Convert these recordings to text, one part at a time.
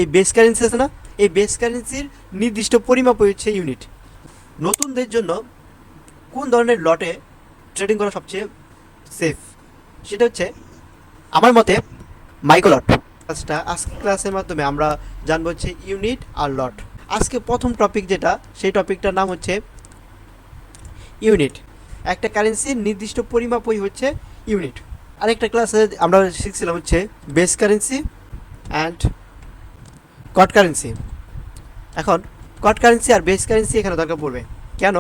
এই base currency আছে না, এই বেস কারেন্সির নির্দিষ্ট পরিমাপই হচ্ছে ইউনিট। নতুনদের জন্য কোন ধরনের লটে ট্রেডিং করা সবচেয়ে সেফ, সেটা হচ্ছে আমার মতে মাইক্রোলট। আজকে ক্লাসের মাধ্যমে আমরা জানবো হচ্ছে ইউনিট আর লট। আজকে প্রথম টপিক যেটা, সেই টপিকটার নাম হচ্ছে ইউনিট। একটা কারেন্সির নির্দিষ্ট পরিমাপই হচ্ছে ইউনিট। আরেকটা ক্লাসে আমরা শিখছিলাম হচ্ছে base currency and quote currency. এখন কট কারেন্সি আর বেস কারেন্সি এখানে দরকার পড়বে কেন?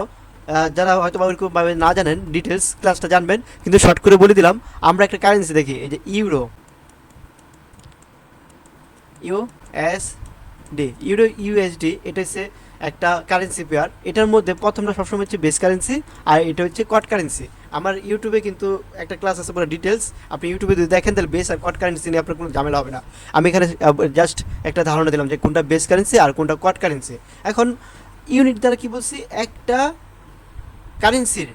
যারা হয়তো ওইরকমভাবে না জানেন ডিটেলস ক্লাসটা জানবেন, কিন্তু শর্ট করে বলে দিলাম। আমরা একটা কারেন্সি দেখি, এই যে ইউএসডি, এটা হচ্ছে একটা কারেন্সি পেয়ার। এটার মধ্যে প্রথমটা সবসময় হচ্ছে বেস কারেন্সি আর এটা হচ্ছে কট কারেন্সি। আমার ইউটিউবে কিন্তু একটা ক্লাস আছে পুরো ডিটেলস, আপনি ইউটিউবে যদি দেখেন তাহলে বেস আর কট কারেন্সি নিয়ে আপনার কোনো ঝামেলা হবে না। আমি এখানে জাস্ট একটা ধারণা দিলাম যে কোনটা বেস কারেন্সি আর কোনটা কট কারেন্সি। এখন ইউনিট দ্বারা কি বলছি, একটা কারেন্সির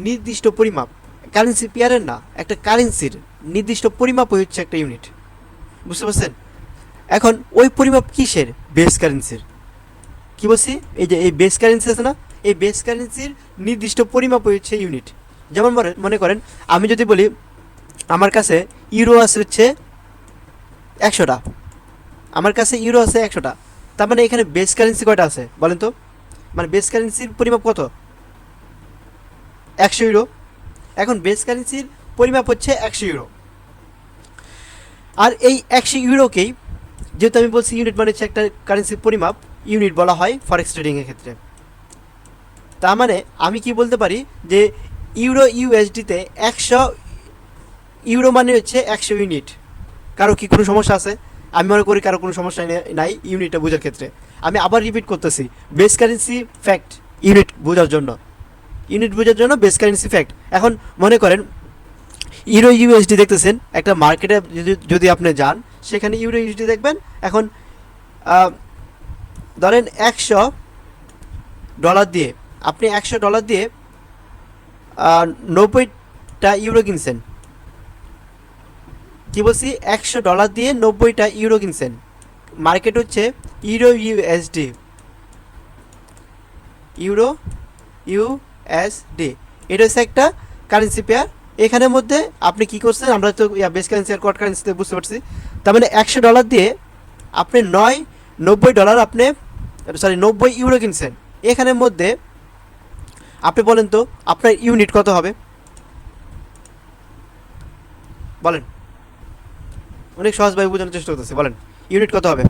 নির্দিষ্ট পরিমাপ, কারেন্সি পেয়ারের না, একটা কারেন্সির নির্দিষ্ট পরিমাপ হচ্ছে একটা ইউনিট। বুঝতে পারছেন? এখন ওই পরিমাপ কিসের? বেস কারেন্সির। কি বলছি, এই যে এই বেস কারেন্সি আছে না, এই বেস কারেন্সির নির্দিষ্ট পরিমাপ হচ্ছে ইউনিট। যেমন মনে করেন আমি যদি বলি আমার কাছে ইউরো আছে হচ্ছে 100টা, আমার কাছে ইউরো আছে 100টা, তার মানে এখানে বেস কারেন্সি কয়টা আছে বলেন তো? মানে বেস কারেন্সির পরিমাপ কত? 100 ইউরো। এখন বেস কারেন্সির পরিমাপ হচ্ছে 100 ইউরো। আর এই 100 ইউরোকেই, যেহেতু আমি বলছি ইউনিট মানে হচ্ছে একটা কারেন্সির পরিমাপ, ইউনিট বলা হয় ফরেক্স ট্রেডিংয়ের ক্ষেত্রে। তার মানে আমি কি বলতে পারি যে ইউরো ইউএসডিতে 100 ইউরো মানে হচ্ছে 100 ইউনিট। কারো কি কোনো সমস্যা আছে? আমি মনে করি কারো কোনো সমস্যা নাই ইউনিটটা বোঝার ক্ষেত্রে। আমি আবার রিপিট করতেছি, বেস কারেন্সি ফ্যাক্ট, ইউনিট বোঝার জন্য, ইউনিট বোঝার জন্য বেস কারেন্সি ফ্যাক্ট। এখন মনে করেন ইউরো ইউএসডি দেখতেছেন একটা মার্কেটে, যদি আপনি যান সেখানে ইউরো ইউএসডি দেখবেন। এখন ধরেন $100 দিয়ে, আপনি $100 দিয়ে 90টা ইউরো কিনছেন। কি বলছি, $100 দিয়ে 90টা ইউরো কিনছেন। মার্কেট হচ্ছে ইউরো ইউএসডি, ইউরো ইউএসডি, এটা হচ্ছে একটা কারেন্সি পেয়ার। এখানের মধ্যে আপনি কি করছেন, আমরা তো বেস কারেন্সি আর কট কারেন্সিতে বুঝতে পারছি। তার মানে $100 দিয়ে আপনি 90 আপনি 90 ইউরো কিনছেন। এখানের মধ্যে আপনি বলেন তো আপনার ইউনিট কত হবে বলেন? অনেক সহজভাবে বোঝানোর চেষ্টা করতেছি, বলেন ইউনিট কত হবে?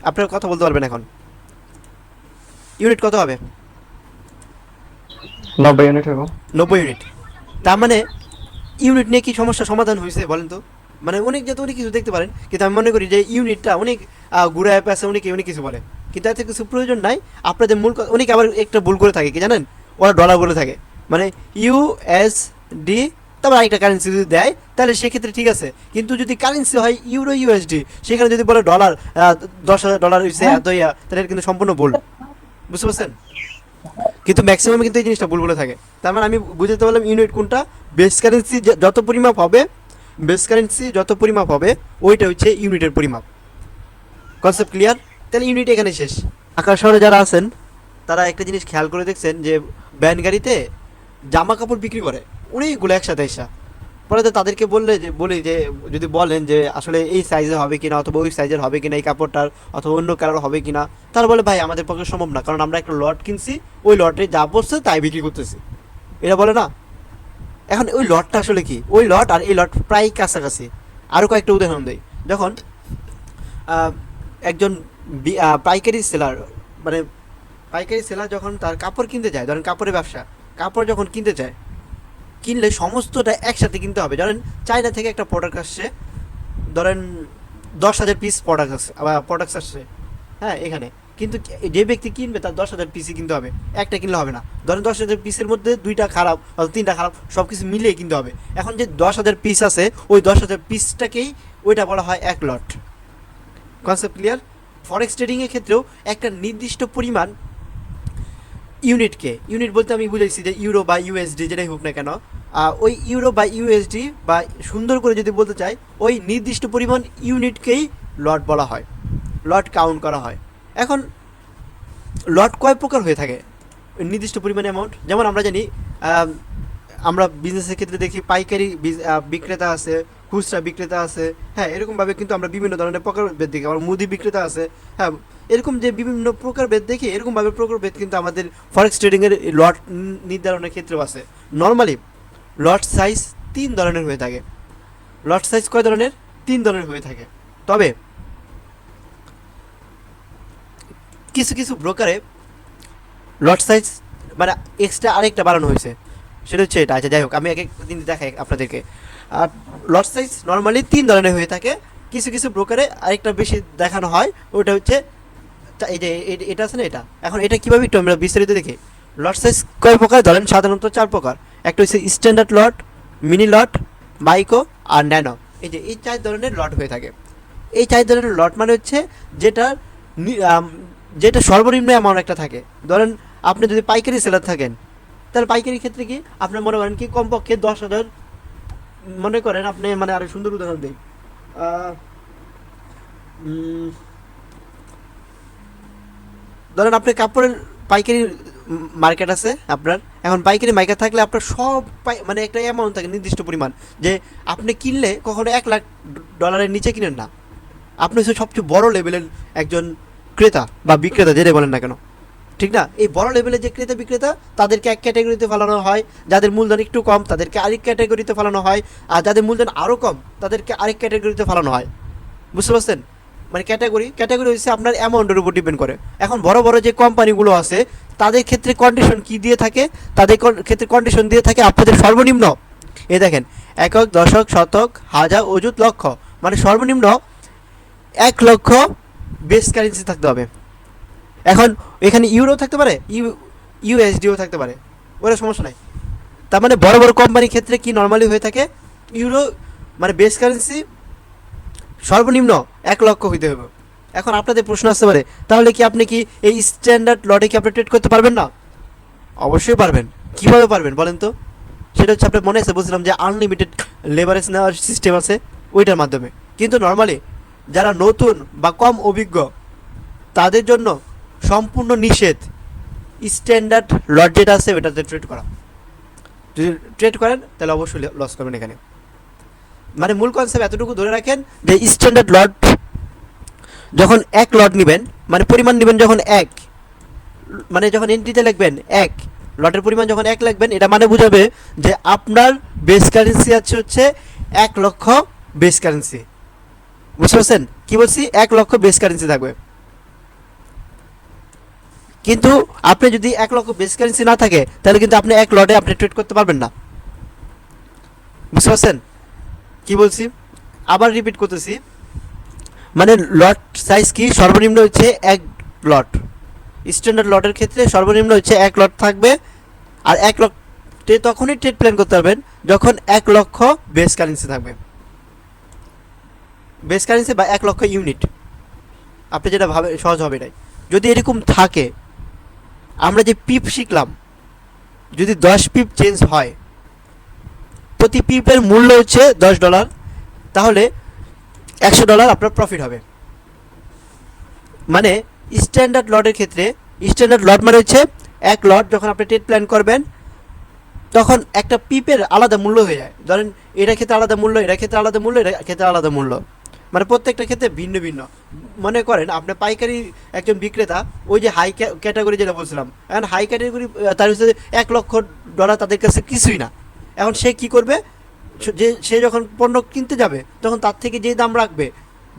আপনার কথা বলতে পারবেন এখন, ইউনিট কত হবে? 90 ইউনিট হবে। 90 ইউনিট। তার মানে ইউনিট নিয়ে কি সমস্যা সমাধান হয়েছে বলেন তো? মানে অনেক যাতে অনেক কিছু দেখতে পারেন, কিন্তু আমি মনে করি যে ইউনিটটা অনেক গুড়া অ্যাপ আছে, অনেকে অনেক কিছু বলে, কিন্তু এতে কিছু প্রয়োজন নাই। আপনাদের মূল অনেকে আবার একটা ভুল করে থাকে কি জানেন, ওরা ডলার বলে থাকে, মানে ইউএসডি তারপর আরেকটা কারেন্সি যদি দেয় তাহলে সেক্ষেত্রে ঠিক আছে, কিন্তু যদি কারেন্সি হয় ইউরো ইউএসডি, সেখানে যদি বলে ডলার $10,000 হয়েছে তাহলে এটা কিন্তু সম্পূর্ণ ভুল। বুঝতে পারছেন? কিন্তু ম্যাক্সিমাম কিন্তু এই জিনিসটা ভুল বলে থাকে। তার মানে আমি বুঝতে পারলাম ইউনিট কোনটা, বেস কারেন্সি যত পরিমাপ হবে, বেস কারেন্সি যত পরিমাপ হবে ওইটা হচ্ছে ইউনিটের পরিমাপ। Concept clear? তাহলে ইউনিট এখানে শেষ। ঢাকা শহরে যারা আছেন তারা একটা জিনিস খেয়াল করে দেখছেন যে ভ্যান গাড়িতে জামা কাপড় বিক্রি করে অনেকগুলো একসাথে এসা, পরে তো তাদেরকে বলি যে যদি বলেন যে আসলে এই সাইজের হবে কিনা অথবা ওই সাইজের হবে কিনা এই কাপড়টার, অথবা অন্য কালার হবে কিনা, তারা বলে ভাই আমাদের পক্ষে সম্ভব না, কারণ আমরা একটা লট কিনছি, ওই লটে যা পড়ছে তাই বিক্রি করতেছি, এটা বলে না। এখন ওই লটটা আসলে কি, ওই লট আর এই লট প্রায় কাছাকাছি। আরও কয়েকটা উদাহরণ দেয়, যখন একজন পাইকারি সেলার, মানে পাইকারি সেলার যখন তার কাপড় কিনতে যায়, ধরেন কাপড়ের ব্যবসা, কাপড় যখন কিনতে চায়, কিনলে সমস্তটা একসাথে কিনতে হবে। ধরেন চায়না থেকে একটা প্রোডাক্ট আসছে, ধরেন 10,000 পিস প্রোডাক্টস আসছে, হ্যাঁ এখানে, কিন্তু যে ব্যক্তি কিনবে তার 10,000 পিসই কিনতে হবে, একটা কিনলে হবে না। ধরেন 10,000 পিসের মধ্যে 2টা খারাপ অথবা 3টা খারাপ, সব কিছু মিলিয়ে কিনতে হবে। এখন যে 10,000 পিস আছে ওই 10,000 পিসটাকেই ওইটা বলা হয় এক লট। Concept clear? ফরেক্স ট্রেডিংয়ের ক্ষেত্রেও একটা নির্দিষ্ট পরিমাণ ইউনিটকে, ইউনিট বলতে আমি বুঝাইছি যে ইউরো বা ইউএসডি যেটাই হোক না কেন, ওই ইউরো বা ইউএসডি বা সুন্দর করে যদি বলতে চাই ওই নির্দিষ্ট পরিমাণ ইউনিটকেই লট বলা হয়। লট কাউন্ট করা হয়। এখন লট কয় প্রকার হয়ে থাকে নির্দিষ্ট পরিমাণে অ্যামাউন্ট, যেমন আমরা জানি আমরা বিজনেসের ক্ষেত্রে দেখি পাইকারি বিক্রেতা আছে, খুচরা বিক্রেতা আছে, হ্যাঁ এরকমভাবে কিন্তু আমরা বিভিন্ন ধরনের প্রকারভেদ দেখি। আমার মুদি বিক্রেতা আছে, হ্যাঁ এরকম যে বিভিন্ন প্রকারভেদ দেখি, এরকমভাবে প্রকারভেদ কিন্তু আমাদের ফরেক্স ট্রেডিংয়ের লট নির্ধারণের ক্ষেত্রেও আছে। নর্মালি লট সাইজ 3 ধরনের হয়ে থাকে। লট সাইজ কয় ধরনের? 3 ধরনের হয়ে থাকে। তবে কিছু কিছু ব্রোকারে লট সাইজ মানে এক্সট্রা আরেকটা বাড়ানো হয়েছে, সেটা হচ্ছে এটা। আচ্ছা যাই হোক, আমি এক এক দিন দেখাই আপনাদেরকে। আর লট সাইজ নর্মালি 3 ধরনের হয়ে থাকে, কিছু কিছু ব্রোকারে আরেকটা বেশি দেখানো হয়, ওটা হচ্ছে এই যে এটা আছে না, এটা। এখন এটা কীভাবে একটু আমরা বিস্তারিত দেখি। লট সাইজ কয় প্রকার? ধরেন সাধারণত 4 প্রকার। একটা হচ্ছে স্ট্যান্ডার্ড লট, মিনি লট, মাইক্রো আর ন্যানো। এই যে এই 4 ধরনের লট হয়ে থাকে। এই 4 ধরনের লট মানে হচ্ছে যেটা সর্বনিম্ন অ্যামাউন্ট একটা থাকে। ধরেন আপনি যদি পাইকারি সেলার থাকেন, তাহলে পাইকারি ক্ষেত্রে কি আপনার মনে করেন কি কমপক্ষে 10,000, মনে করেন আপনি মানে আরো সুন্দর উদাহরণ দিই, ধরেন আপনি কাপড়ের পাইকারি মার্কেট আছে আপনার। এখন পাইকারি মার্কেট থাকলে আপনার সব মানে একটা অ্যামাউন্ট থাকে নির্দিষ্ট পরিমাণ, যে আপনি কিনলে কখনো $1,00,000 নিচে কিনেন না। আপনি হচ্ছে সবচেয়ে বড় লেভেলের একজন ক্রেতা বা বিক্রেতা, যেটাই বলেন না কেন, ঠিক না? এই বড় লেভেলের যে ক্রেতা বিক্রেতা, তাদেরকে এক ক্যাটাগরিতে ফেলানো হয়। যাদের মূলধন একটু কম তাদেরকে আরেক ক্যাটাগরিতে ফেলানো হয়, আর যাদের মূলধন আরও কম তাদেরকে আরেক ক্যাটাগরিতে ফেলানো হয়। বুঝতে পারছেন? মানে ক্যাটাগরি হচ্ছে আপনার অ্যামাউন্টের উপর ডিপেন্ড করে। এখন বড় বড় যে কোম্পানিগুলো আছে তাদের ক্ষেত্রে কন্ডিশন কি দিয়ে থাকে? তাদের ক্ষেত্রে কন্ডিশন দিয়ে থাকে আপনাদের সর্বনিম্ন, এই দেখেন, একক, দশক, শতক, হাজার, অযুত, লক্ষ, মানে সর্বনিম্ন 1 লক্ষ বেস কারেন্সি থাকতে হবে। এখন এখানে ইউরো থাকতে পারে, ইউএসডিও থাকতে পারে, ওরা সমস্যা নাই। তার মানে বড় বড় কোম্পানির ক্ষেত্রে কি নর্মালি হয়ে থাকে, ইউরো মানে বেস কারেন্সি সর্বনিম্ন 1 লক্ষ হইতে হবে। এখন আপনাদের প্রশ্ন আসতে পারে, তাহলে কি আপনি কি এই স্ট্যান্ডার্ড লটে কি আপনি ট্রেড করতে পারবেন না? অবশ্যই পারবেন। কীভাবে পারবেন বলেন তো? সেটা হচ্ছে আপনার মনে আছে বলছিলাম যে আনলিমিটেড লেভারেজ নেওয়ার সিস্টেম আছে, ওইটার মাধ্যমে। কিন্তু নর্মালি যারা নতুন বা কম অভিজ্ঞ তাদের জন্য সম্পূর্ণ নিষেধ স্ট্যান্ডার্ড লট যেটা আছে ওটাতে ট্রেড করা। যদি ট্রেড করেন তাহলে অবশ্যই লস করবেন এখানে। মানে মূল কনসেপ্ট এতটুকু ধরে রাখেন যে স্ট্যান্ডার্ড লট যখন 1 লট নেবেন, মানে পরিমাণ নেবেন যখন 1, মানে যখন এন্ট্রিতে লিখবেন 1, লটের পরিমাণ যখন 1 লিখবেন, এটা মানে বোঝাবে যে আপনার বেস কারেন্সি আছে হচ্ছে 1 লক্ষ বেস কারেন্সি। বুঝতে পারছেন কি বলছি? 1 লক্ষ বেস কারেন্সি থাকবে। কিন্তু আপনি যদি 1 লক্ষ বেস কারেন্সি না থাকে তাহলে কিন্তু আপনি 1 লটে আপনি ট্রেড করতে পারবেন না। বুঝতে পারছেন কি বলছি? আবার রিপিট করতেছি, মানে লট সাইজ কি সর্বনিম্ন হচ্ছে 1 লট। স্ট্যান্ডার্ড লটের ক্ষেত্রে সর্বনিম্ন হচ্ছে 1 লট থাকবে। আর 1 লটে তখনই ট্রেড প্ল্যান করতে পারবেন যখন 1 লক্ষ বেস কারেন্সি থাকবে। বেস কারেন্সি বা 1 লক্ষ ইউনিট, আপনি যেটা ভাবে সহজ হবে এটাই। যদি এরকম থাকে, আমরা যে পিপ শিখলাম, যদি 10 পিপ চেঞ্জ হয়, প্রতি পিপের মূল্য হচ্ছে $10, তাহলে $100 আপনার প্রফিট হবে। মানে স্ট্যান্ডার্ড লটের ক্ষেত্রে, স্ট্যান্ডার্ড লট মানে হচ্ছে 1 লট যখন আপনি ট্রেড প্ল্যান করবেন তখন একটা পিপের আলাদা মূল্য হয়ে যায়। ধরেন এটা ক্ষেত্রে আলাদা মূল্য, এটা ক্ষেত্রে আলাদা মূল্য, এটা ক্ষেত্রে আলাদা মূল্য, মানে প্রত্যেকটা ক্ষেত্রে ভিন্ন ভিন্ন। মনে করেন আপনি পাইকারি একজন বিক্রেতা, ওই যে হাই ক্যাটাগরি যেটা বলছিলাম, এখন হাই ক্যাটাগরি তার হচ্ছে $1 লক্ষ তাদের কাছে কিছুই না। এখন সে কি করবে? যে সে যখন পণ্য কিনতে যাবে তখন তার থেকে যে দাম রাখবে,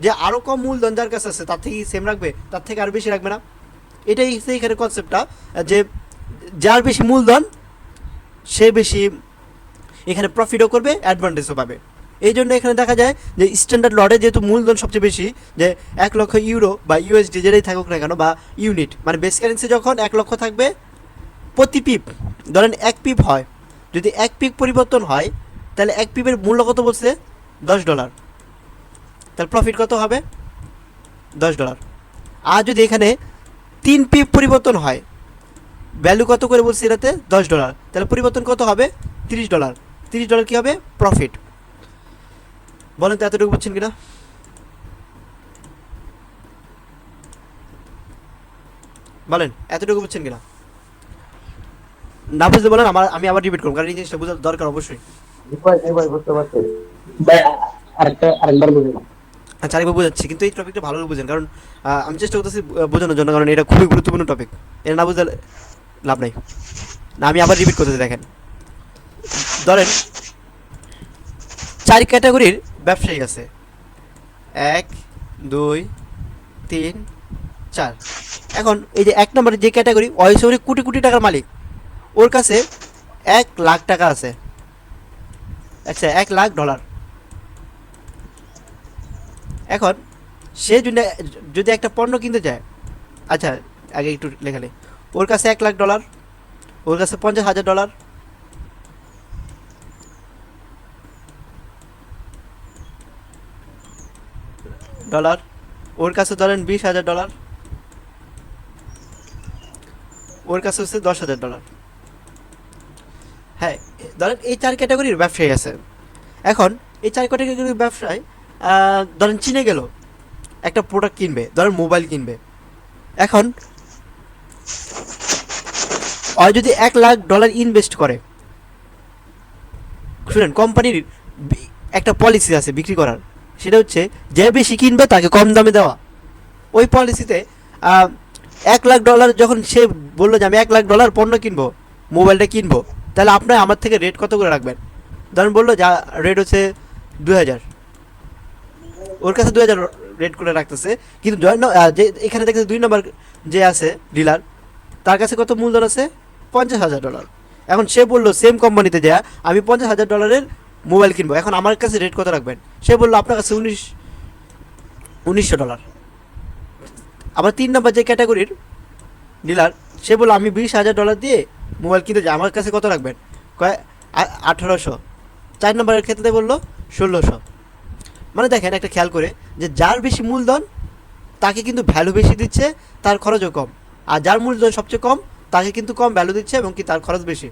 যে আরও কম মূলধন যার কাছে আছে তার থেকে সেম রাখবে, তার থেকে আরও বেশি রাখবে না। এটাই এখানে কনসেপ্টটা, যে যার বেশি মূলধন সে বেশি এখানে প্রফিটও করবে, অ্যাডভান্টেজও পাবে। এই জন্য এখানে দেখা যায় যে স্ট্যান্ডার্ড লটে যেহেতু মূলধন সবচেয়ে বেশি, যে 1 লক্ষ ইউরো বা ইউএসডি যেটাই থাকুক না কেন, বা ইউনিট, মানে বেস কারেন্সি যখন 1 লক্ষ থাকবে, প্রতি পিপ ধরেন 1 পিপ হয়, যদি 1 পিপ পরিবর্তন হয় তাহলে 1 পিপের মূল্য কত বলছে? $10। তাহলে প্রফিট কত হবে? $10। আর যদি এখানে 3 পিপ পরিবর্তন হয়, ভ্যালু কত করে বলছি এটাতে? $10, তাহলে পরিবর্তন কত হবে? $30। $30 কী হবে? প্রফিট। বলেন তো এতটুকু বুঝছেন কিনা? বলেন এতটুকু বুঝছেন কিনা? না বুঝতে বলেন, আমি আবার রিপিট করবো, কারণ এই জিনিসটা বোঝা দরকার অবশ্যই। ভাই বুঝতে পারছি ভাই, আরেকবার বুঝুন। আচ্ছা আরেকবার বোঝাচ্ছি, কিন্তু এই টপিকটা ভালো করে বুঝেন, কারণ আমি চেষ্টা করতেছি বোঝানোর জন্য, কারণ এটা খুবই গুরুত্বপূর্ণ টপিক। এটা না বুঝলে লাভ নাই। না আমি আবার রিপিট করতেছি, দেখেন ধরেন 4 ক্যাটাগরির ব্যবসায়ী আছে, 1 2 3 4। এখন এই যে 1 নম্বরের যে ক্যাটাগরি, ওই কোটি কোটি টাকার মালিক, ওর কাছে 1 লাখ টাকা আছে, আচ্ছা $1,00,000। এখন সে যদি একটা পণ্য কিনতে চায়, আচ্ছা আগে একটু লেখালে, ওর কাছে $1,00,000, ওর কাছে $50,000, ওর কাছে ধরেন $20,000, ওর কাছে হচ্ছে $10,000। হ্যাঁ, ধরেন এই 4 ক্যাটাগরির ব্যবসায়ী আছে। এখন এই 4 ক্যাটাগরির ব্যবসায় ধরেন চিনে গেল একটা প্রোডাক্ট কিনবে, ধরেন মোবাইল কিনবে। এখন আর যদি $1,00,000 ইনভেস্ট করে, শুনেন কোম্পানির একটা পলিসি আছে বিক্রি করার, সেটা হচ্ছে যে বেশি কিনবে তাকে কম দামে দেওয়া। ওই পলিসিতে $1,00,000 যখন সে বললো যে আমি $1,00,000 পণ্য কিনবো, মোবাইলটা কিনবো, তাহলে আপনার আমার থেকে রেট কত করে রাখবেন? ধরেন বললো যা রেট হচ্ছে 2,000, ওর কাছে 2,000 রেট করে রাখতেছে, কিন্তু যে এখানে দেখতেছে 2 নম্বর যে আছে ডিলার, তার কাছে কত মূলধন আছে? $50,000। এখন সে বললো সেম কোম্পানিতে যা আমি $50,000 মোবাইল কিনবো, এখন আমার কাছে রেট কত রাখবেন? সে বললো আপনার কাছে $1,900। আবার 3 নম্বর যে ক্যাটাগরির ডিলার, সে বললো আমি $20,000 দিয়ে মোবাইল কিনতে যাই, আমার কাছে কত রাখবেন? কয় 1,800। 4 নম্বরের ক্ষেত্রে বললো 1,600। মানে দেখেন একটা খেয়াল করে, যে যার বেশি মূলধন তাকে কিন্তু ভ্যালু বেশি দিচ্ছে, তার খরচও কম। আর যার মূলধন সবচেয়ে কম তাকে কিন্তু কম ভ্যালু দিচ্ছে এবং কি তার খরচ বেশি।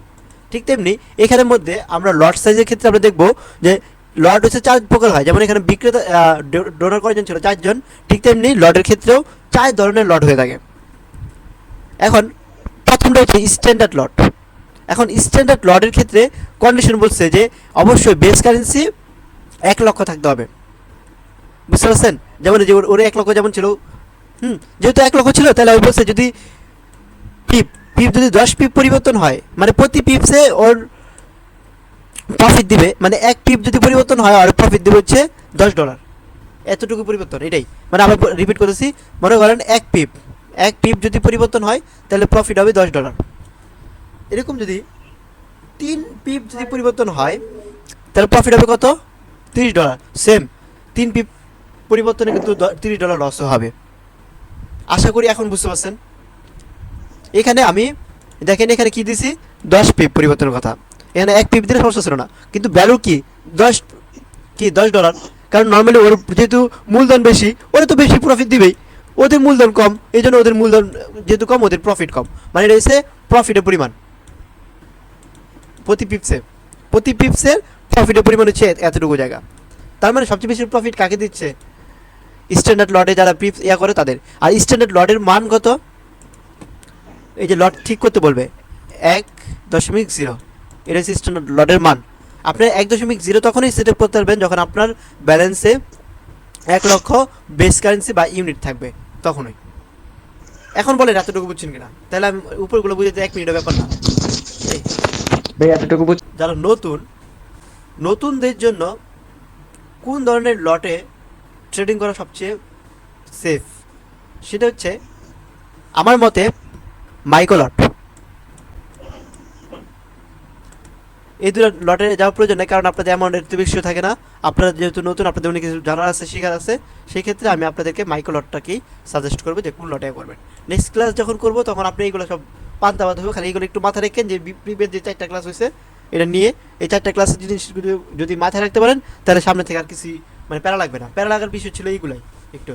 ঠিক তেমনি এখানের মধ্যে আমরা লট সাইজের ক্ষেত্রে আমরা দেখব যে লট হচ্ছে 4 প্রকার হয়, যেমন এখানে বিক্রেতা ডোনার কয়জন ছিল? 4 জন। ঠিক তেমনি লটের ক্ষেত্রেও 4 ধরনের লট হয়ে থাকে। এখন প্রথমটা হচ্ছে স্ট্যান্ডার্ড লট। এখন স্ট্যান্ডার্ড লটের ক্ষেত্রে কন্ডিশন বলছে যে অবশ্যই বেস কারেন্সি 1 লক্ষ থাকতে হবে। বুঝতে পারছেন? যেমন যে ওর 1 লক্ষ যেমন ছিল, যেহেতু 1 লক্ষ ছিল, তাহলে ওই বলছে যদি পিপ পিপ যদি 10 পিপ পরিবর্তন হয়, মানে প্রতি পিপসে ওর প্রফিট দিবে, মানে 1 পিপ যদি পরিবর্তন হয় আর প্রফিট দিবে হচ্ছে $10। এতটুকু পরিবর্তন, এটাই মানে আবার রিপিট করতেছি, মনে করেন 1 পিপ যদি পরিবর্তন হয় তাহলে প্রফিট হবে $10। এরকম যদি 3 পিপ যদি পরিবর্তন হয় তাহলে প্রফিট হবে কত? $30। সেম 3 পিপ পরিবর্তনে কিন্তু $30 লস হবে। আশা করি এখন বুঝতে পারছেন। এখানে আমি দেখেন এখানে কি দিছি, 10 পিপ পরিবর্তনের কথা, এখানে 1 পিপ দিলে সমস্যা ছিল না, কিন্তু ভ্যালু কি 10 $10, কারণ নর্মালি ওর যেহেতু মূলধন বেশি, ওরা তো বেশি প্রফিট দিবেই, ওদের মূলধন কম, এই জন্য ওদের মূলধন যেহেতু কম ওদের প্রফিট কম, মানে এটা হচ্ছে প্রফিটের পরিমাণ প্রতি পিপসের প্রফিটের পরিমাণ হচ্ছে এতটুকু জায়গা। তার মানে সবচেয়ে বেশি প্রফিট কাকে দিচ্ছে? স্ট্যান্ডার্ড লটে যারা পিপস করে তাদের। আর স্ট্যান্ডার্ড লটের মান কত? এই যে লট ঠিক করতে বলবে 1.0, এটা হচ্ছে স্ট্যান্ডার্ড লটের মান। আপনি 1.0 তখনই সেট আপ করতে পারবেন যখন আপনার ব্যালেন্সে 1 লক্ষ বেস কারেন্সি বা ইউনিট থাকবে, তখনই। এখন বলেন এতটুকু বুঝছেন কিনা? তাহলে আমি উপরগুলো বুঝতে 1 মিনিটের ব্যাপার না। ভাই এতটুকু যারা নতুনদের জন্য কোন ধরনের লটে ট্রেডিং করা সবচেয়ে সেফ, সেটা হচ্ছে আমার মতে মাইক্রো লট। এই দুটো লটে যাওয়ার প্রয়োজন নেই, কারণ আপনাদের অ্যামাউন্টের তো বেশিও থাকে না। আপনারা যেহেতু নতুন, আপনাদের অনেক কিছু জানার আছে, শেখার আছে, সেই ক্ষেত্রে আমি আপনাদেরকে মাইক্রো লটটাকেই সাজেস্ট করবো যে কোন লটে করবেন। নেক্সট ক্লাস যখন করবো তখন আপনি এইগুলো সব পান্তা বাদ হবে, খালি এইগুলো একটু মাথায় রাখেন যে প্রিভিয়াস যে 4টা ক্লাস হয়েছে এটা নিয়ে, এই 4টা ক্লাসের জিনিসগুলো যদি মাথায় রাখতে পারেন তাহলে সামনে থেকে আর কিছু মানে প্যারা লাগবে না। প্যারা লাগার বিষয় ছিল এইগুলাই একটু।